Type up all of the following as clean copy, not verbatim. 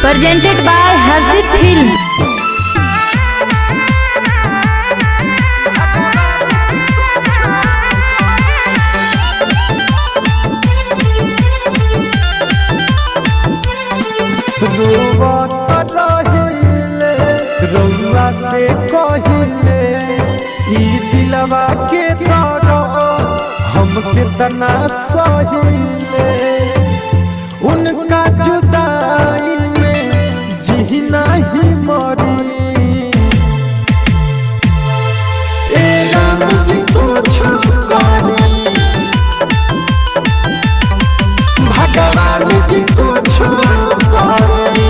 presented by Harshit Film. रउआ से कहिले ई दिलवा के तारा हम कितना सहिले उनका जुदाई में जी नहीं मरी ए राम जी कुछ करी भगवान जी कुछ करी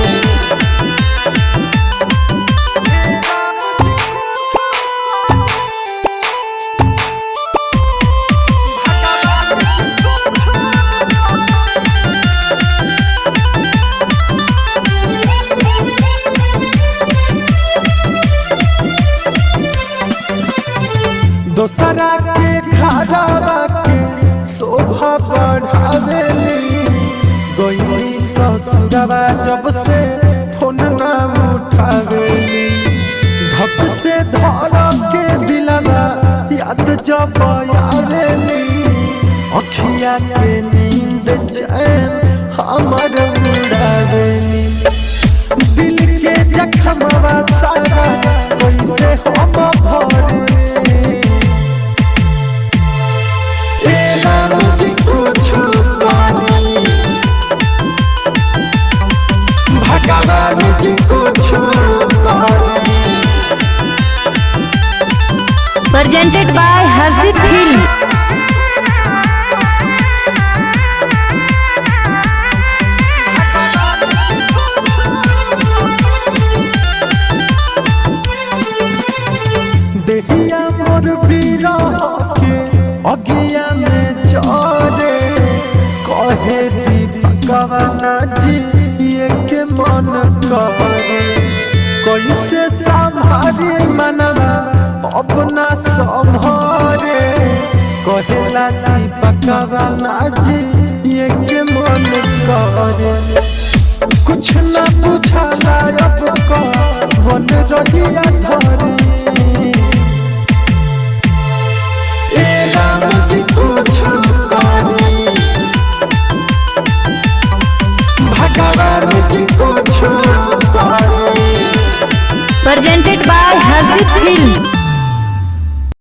दोसरा के घरवा के शोभा बढ़ावेली गईली ससुरवा जब से फोन ना उठावेली धप से धर के दिलवा याद जब आवेली अखिया के नींद चैन हमर उड़ावेली दिल के जख्मवा सारा कैसे हम भरे भगवान जी कुछ Presented by Harshit Film. देहिया मोर बिरह के अगिया में जरे कहे दीपकवा जी ये के मन करे कैसे संभारी मनवा अपना संभारे कहेला दीपकवा जी ये के मन करे कुछ ना बुझाला अब कौन रहिया धरी कुछ करी भगवान जी कुछ करी Presented by Harshit Film.